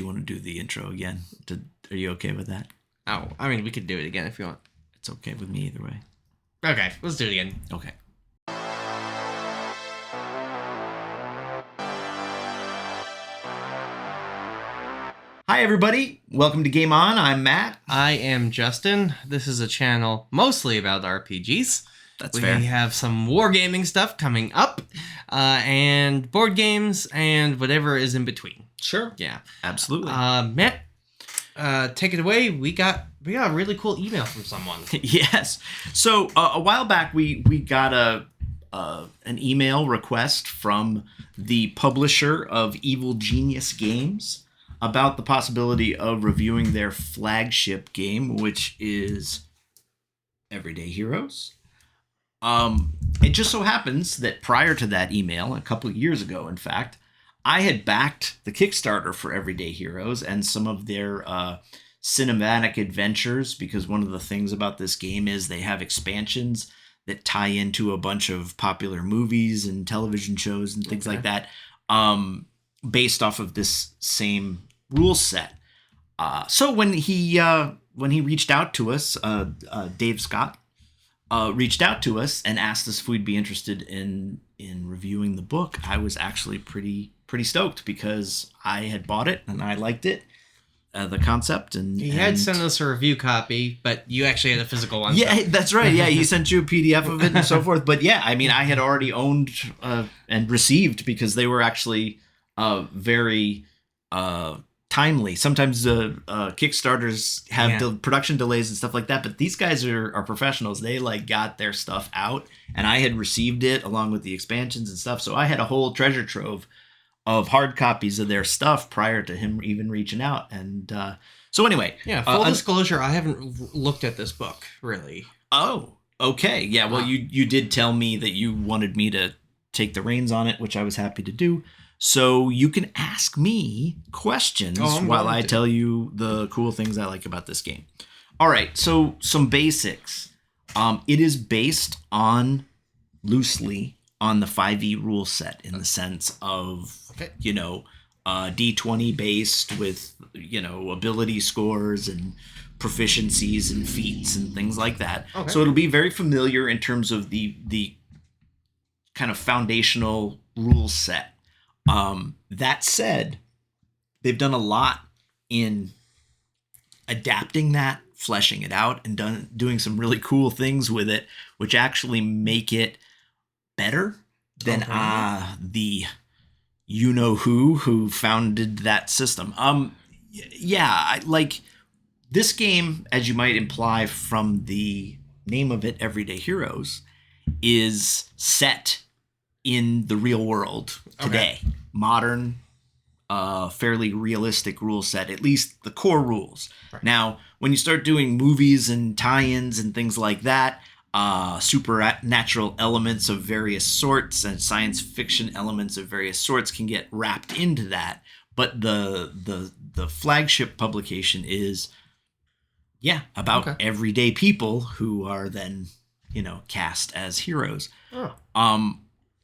you want to do the intro again? Are you okay with that? Oh, I mean, we could do it again if you want. It's okay with me either way. Okay, let's do it again. Okay. Hi, everybody. Welcome to Game On. I'm Matt. I am Justin. This is a channel mostly about RPGs. That's fair. We have some wargaming stuff coming up, and board games, and whatever is in between. Sure. Yeah. Absolutely. Matt, take it away. We got a really cool email from someone. Yes. So a while back, we got an email request from the publisher of Evil Genius Games about the possibility of reviewing their flagship game, which is Everyday Heroes. It just so happens that prior to that email, a couple of years ago, in fact, I had backed the Kickstarter for Everyday Heroes and some of their cinematic adventures, because one of the things about this game is they have expansions that tie into a bunch of popular movies and television shows and things like that, based off of this same rule set. So when he reached out to us, Dave Scott reached out to us and asked us if we'd be interested in reviewing the book, I was actually pretty stoked because I had bought it and I liked it, the concept, and He had sent us a review copy, but you actually had a physical one. Yeah, that's right. Yeah, he sent you a PDF of it and so forth. But yeah, I mean, I had already owned and received, because they were actually very timely. Sometimes Kickstarters have production delays and stuff like that, but these guys are professionals. They got their stuff out, and I had received it along with the expansions and stuff. So I had a whole treasure trove of hard copies of their stuff prior to him even reaching out. And so anyway. Yeah, full disclosure, I haven't looked at this book, really. Oh, okay. Yeah, well, you did tell me that you wanted me to take the reins on it, which I was happy to do. So you can ask me questions while I tell you the cool things I like about this game. All right, so some basics. It is based loosely on the 5e rule set, in the sense of, D20 based with, ability scores and proficiencies and feats and things like that. Okay. So it'll be very familiar in terms of the kind of foundational rule set. That said, they've done a lot in adapting that, fleshing it out, and doing some really cool things with it, which actually make it better than the who founded that system. This game, as you might imply from the name of it, Everyday Heroes, is set in the real world today. Okay. Modern, fairly realistic rule set, at least the core rules. Right. Now, when you start doing movies and tie-ins and things like that, supernatural elements of various sorts and science fiction elements of various sorts can get wrapped into that. But the flagship publication is, about everyday people who are then, cast as heroes. Oh.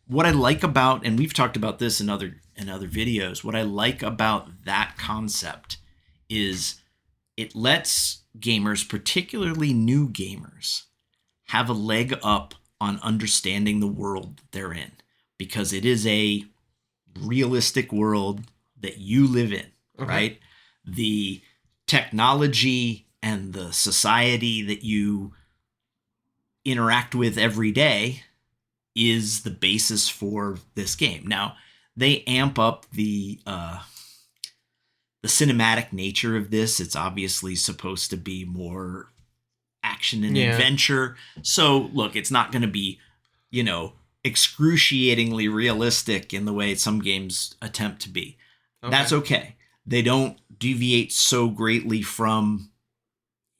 What I like about, and we've talked about this in other videos, what I like about that concept is it lets gamers, particularly new gamers, have a leg up on understanding the world that they're in, because it is a realistic world that you live in, right? The technology and the society that you interact with every day is the basis for this game. Now, they amp up the cinematic nature of this. It's obviously supposed to be more action and adventure. So, look, it's not going to be, excruciatingly realistic in the way some games attempt to be. Okay. That's okay. They don't deviate so greatly from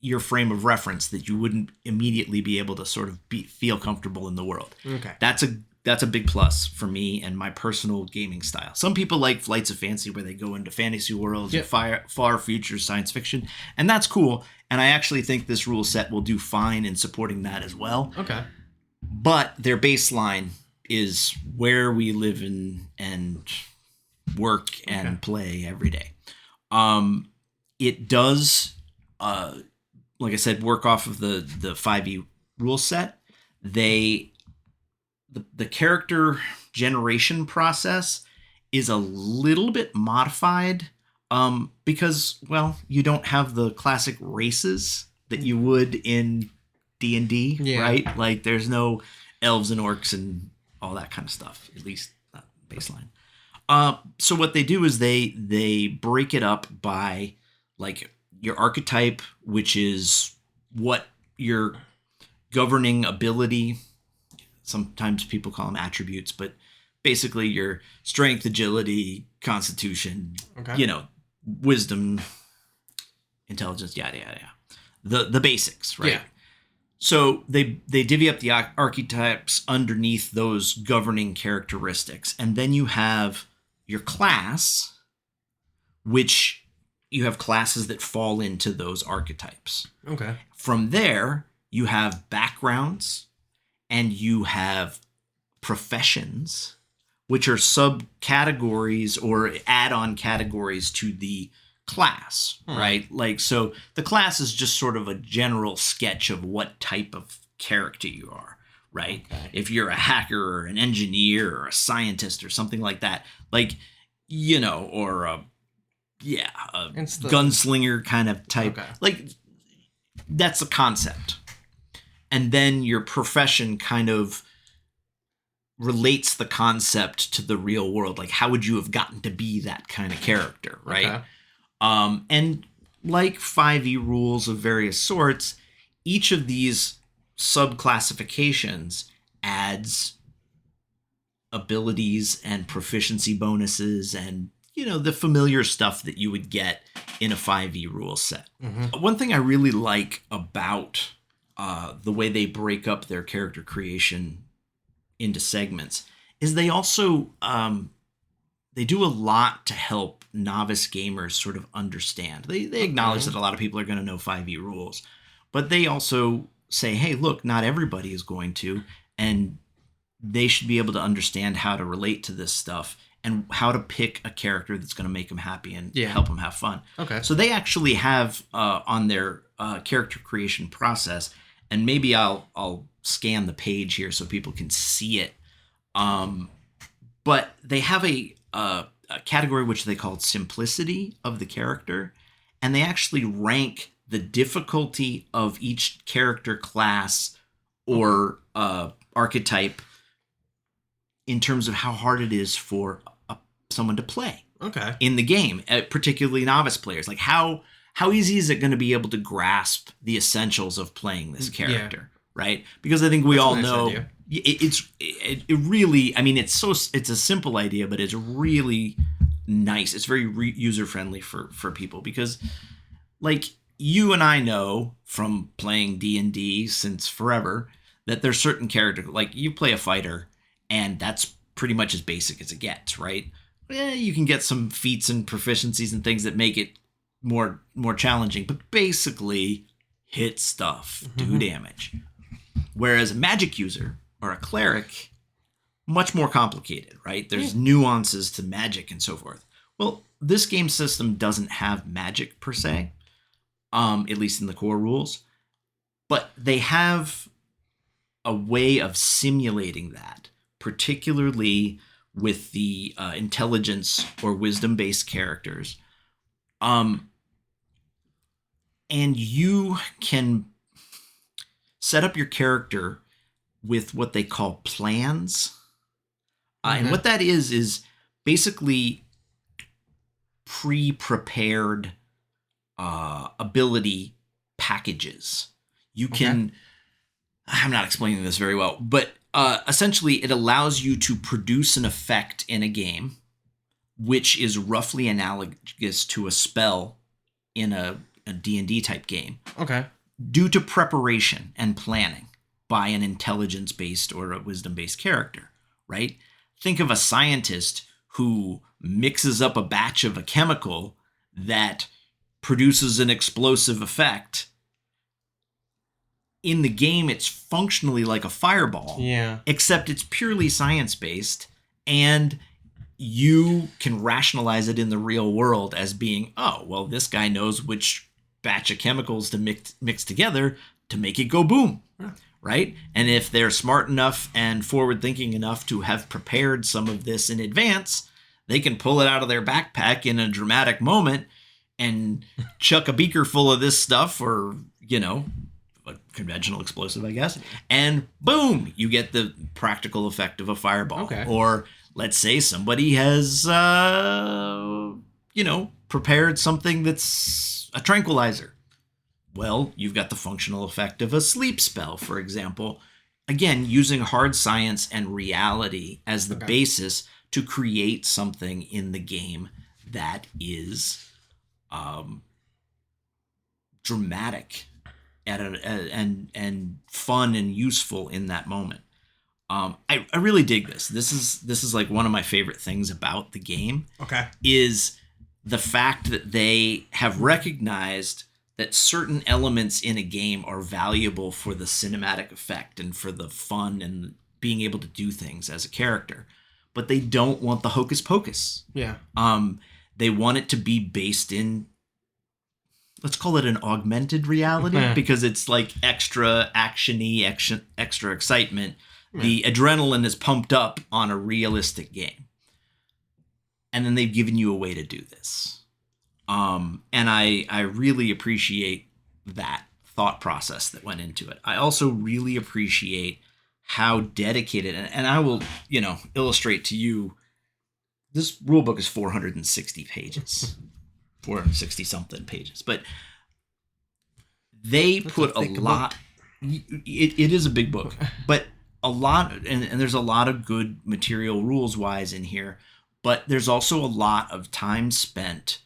your frame of reference that you wouldn't immediately be able to sort of feel comfortable in the world. Okay. That's a big plus for me and my personal gaming style. Some people like Flights of Fancy, where they go into fantasy worlds and far future science fiction, and that's cool. And I actually think this rule set will do fine in supporting that as well. Okay. But their baseline is where we live in and work and play every day. It does, like I said, work off of the 5e rule set. The character generation process is a little bit modified because, well, you don't have the classic races that you would in D&D, right? Like there's no elves and orcs and all that kind of stuff, at least not baseline. So what they do is they break it up by like your archetype, which is what your governing ability. Sometimes people call them attributes, but basically your strength, agility, constitution, wisdom, intelligence, yada yada yada. The basics, right? Yeah. So they divvy up the archetypes underneath those governing characteristics, and then you have your class, which you have classes that fall into those archetypes. Okay. From there, you have backgrounds and you have professions, which are subcategories or add-on categories to the class, right? Like, so the class is just sort of a general sketch of what type of character you are, right? Okay. If you're a hacker or an engineer or a scientist or something like that, like, or a gunslinger kind of type, like that's a concept. And then your profession kind of relates the concept to the real world. Like, how would you have gotten to be that kind of character, right? Okay. And like 5e rules of various sorts, each of these subclassifications adds abilities and proficiency bonuses and, the familiar stuff that you would get in a 5e rule set. Mm-hmm. One thing I really like about the way they break up their character creation into segments is they also they do a lot to help novice gamers sort of understand. They acknowledge that a lot of people are going to know 5e rules, but they also say, hey, look, not everybody is going to, and they should be able to understand how to relate to this stuff and how to pick a character that's going to make them happy and help them have fun. Okay. So they actually have on their character creation process, and maybe I'll scan the page here so people can see it. But they have a category which they call simplicity of the character, and they actually rank the difficulty of each character class or archetype in terms of how hard it is for someone to play in the game, particularly novice players. Like how easy is it going to be able to grasp the essentials of playing this character, right? Because I think we all know it really, I mean, it's a simple idea, but it's really nice. It's very user friendly for people because, like, you and I know from playing D&D since forever that there's certain characters, like you play a fighter, and that's pretty much as basic as it gets, right? You can get some feats and proficiencies and things that make it more challenging, but basically hit stuff, do damage. Whereas a magic user or a cleric, much more complicated, right? There's nuances to magic and so forth. Well, this game system doesn't have magic per se, at least in the core rules, but they have a way of simulating that, particularly with the intelligence or wisdom-based characters. And you can set up your character with what they call plans. And what that is basically pre-prepared ability packages. You can... I'm not explaining this very well, but essentially it allows you to produce an effect in a game which is roughly analogous to a spell in a D&D type game. Okay. Due to preparation and planning by an intelligence-based or a wisdom-based character, right? Think of a scientist who mixes up a batch of a chemical that produces an explosive effect. In the game, it's functionally like a fireball. Yeah. Except it's purely science-based, and you can rationalize it in the real world as being, oh, well, this guy knows which batch of chemicals to mix together to make it go boom. Yeah. Right? And if they're smart enough and forward-thinking enough to have prepared some of this in advance, they can pull it out of their backpack in a dramatic moment and chuck a beaker full of this stuff, or, a conventional explosive, I guess, and boom, you get the practical effect of a fireball. Okay. Or let's say somebody has, prepared something that's a tranquilizer. Well, you've got the functional effect of a sleep spell, for example. Again, using hard science and reality as the basis to create something in the game that is dramatic and fun and useful in that moment. I really dig this. This is like one of my favorite things about the game. Okay. Is the fact that they have recognized that certain elements in a game are valuable for the cinematic effect and for the fun and being able to do things as a character, but they don't want the hocus pocus. Yeah. They want it to be based in, let's call it an augmented reality, because it's like extra action-y, extra excitement. Yeah. The adrenaline is pumped up on a realistic game. And then they've given you a way to do this. And I really appreciate that thought process that went into it. I also really appreciate how dedicated, and I will, illustrate to you, this rulebook is 460 pages, 460 something pages, but they put a lot, it is a big book, but a lot, and there's a lot of good material rules wise in here, but there's also a lot of time spent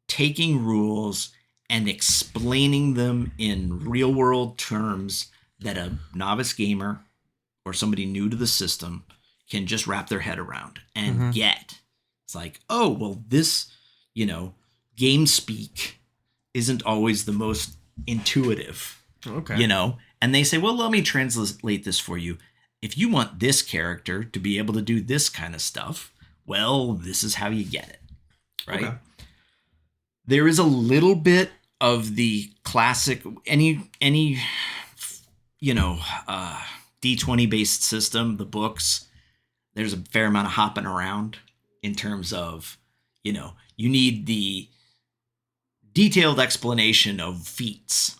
taking rules and explaining them in real world terms that a novice gamer or somebody new to the system can just wrap their head around and get. It's like, oh, well, this, game speak isn't always the most intuitive, and they say, well, let me translate this for you. If you want this character to be able to do this kind of stuff, well, this is how you get it, right? Okay. There is a little bit of the classic, any D20 based system, the books, there's a fair amount of hopping around in terms of, you need the detailed explanation of feats,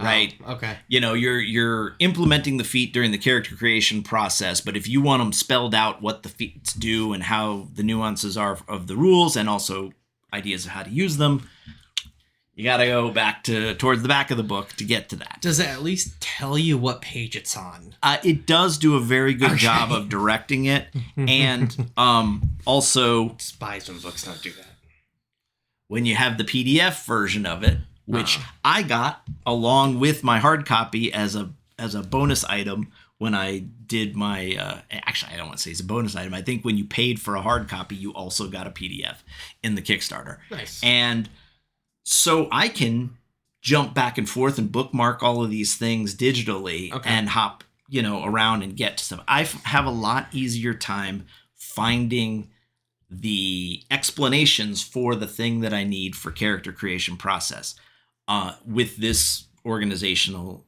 right? Oh, okay. You're implementing the feat during the character creation process, but if you want them spelled out what the feats do and how the nuances are of the rules and also ideas of how to use them, you got to go back towards the back of the book to get to that. Does it at least tell you what page it's on? It does do a very good job of directing it, and also despise when books don't do that. When you have the PDF version of it, which I got along with my hard copy as a bonus item when I did my, actually, I don't want to say it's a bonus item. I think when you paid for a hard copy, you also got a PDF in the Kickstarter. Nice. And so I can jump back and forth and bookmark all of these things digitally and hop, around and get to stuff. I have a lot easier time finding the explanations for the thing that I need for character creation process with this organizational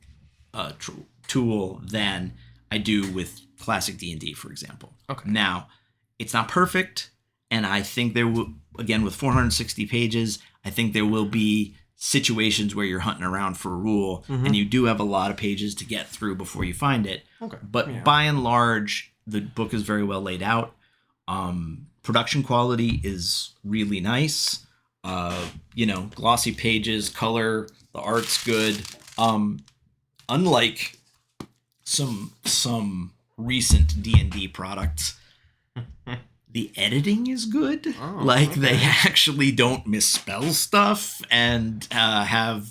tool than I do with classic D&D, for example. Okay. Now, it's not perfect, and I think there will, again, with 460 pages, I think there will be situations where you're hunting around for a rule, and you do have a lot of pages to get through before you find it. Okay. But by and large, the book is very well laid out. Production quality is really nice. Glossy pages, color, the art's good. Unlike some recent D&D products, the editing is good. They actually don't misspell stuff and have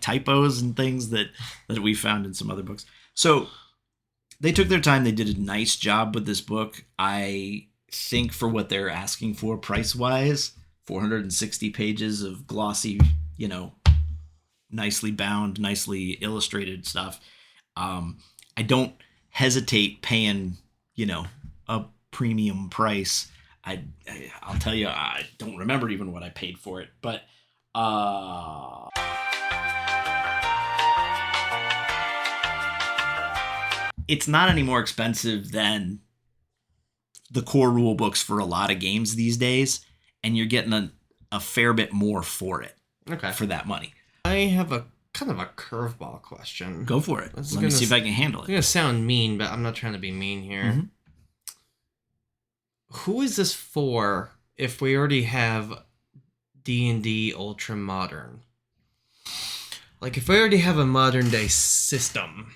typos and things that we found in some other books. So they took their time. They did a nice job with this book. I think for what they're asking for price wise, 460 pages of glossy, nicely bound, nicely illustrated stuff. I don't hesitate paying, a premium price. I'll tell you, I don't remember even what I paid for it, but it's not any more expensive than the core rule books for a lot of games these days, and you're getting a fair bit more for it. Okay. For that money. I have a kind of a curveball question. Go for it. Let me see if I can handle it. It's going to sound mean, but I'm not trying to be mean here. Mm-hmm. Who is this for if we already have D&D Ultra Modern? Like, if we already have a modern day system.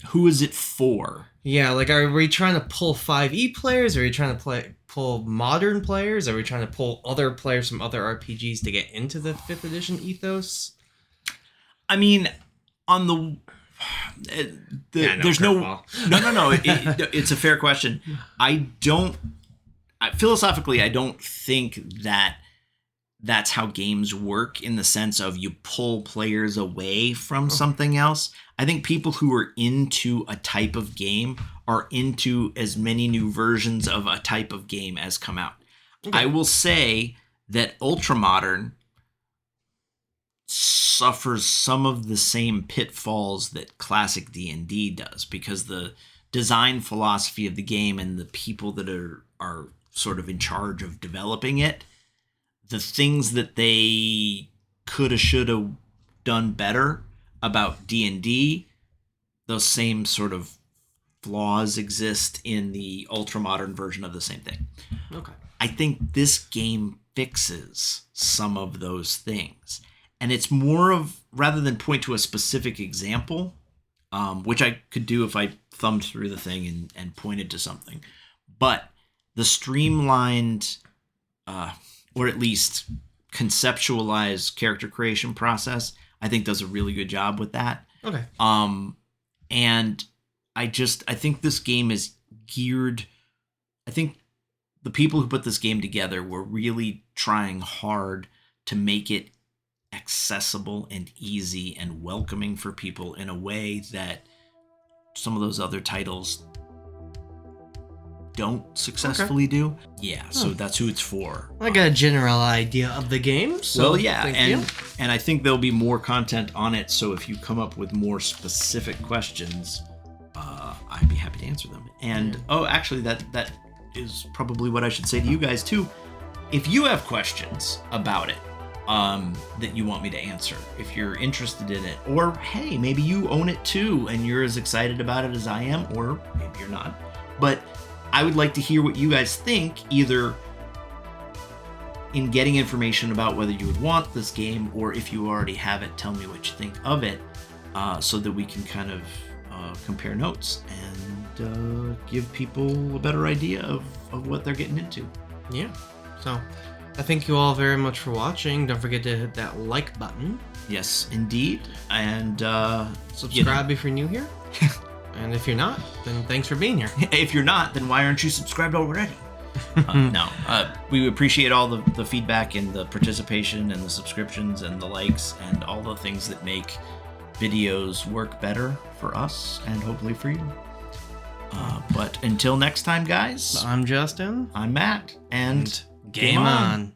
Who is it for? Yeah, like, are we trying to pull 5e players? Are we trying to pull modern players? Are we trying to pull other players from other RPGs to get into the 5th edition ethos? I mean, on there's no. It's a fair question. Philosophically, I don't think that's how games work in the sense of you pull players away from something else. I think people who are into a type of game are into as many new versions of a type of game as come out. Okay. I will say that Ultramodern suffers some of the same pitfalls that classic D&D does, because the design philosophy of the game and the people that are sort of in charge of developing it, the things that they coulda, shoulda done better about D&D, those same sort of flaws exist in the ultramodern version of the same thing. Okay. I think this game fixes some of those things. And it's more of, rather than point to a specific example, which I could do if I thumbed through the thing and pointed to something, but the streamlined, or at least conceptualized character creation process, I think does a really good job with that. Okay. And I think this game is geared, I think the people who put this game together were really trying hard to make it accessible and easy and welcoming for people in a way that some of those other titles don't successfully do. Yeah, so that's who it's for. I got a general idea of the game. So well, yeah, and I think there'll be more content on it, so if you come up with more specific questions, I'd be happy to answer them. And actually that is probably what I should say to you guys too. If you have questions about it, that you want me to answer, if you're interested in it, or hey, maybe you own it too and you're as excited about it as I am, or maybe you're not, but I would like to hear what you guys think, either in getting information about whether you would want this game, or if you already have it, tell me what you think of it, so that we can kind of compare notes and give people a better idea of what they're getting into. Yeah. So I thank you all very much for watching. Don't forget to hit that like button. Yes, indeed. And subscribe if you're new here. And if you're not, then thanks for being here. If you're not, then why aren't you subscribed already? No. We appreciate all the feedback and the participation and the subscriptions and the likes and all the things that make videos work better for us and hopefully for you. But until next time, guys. I'm Justin. I'm Matt. And game on.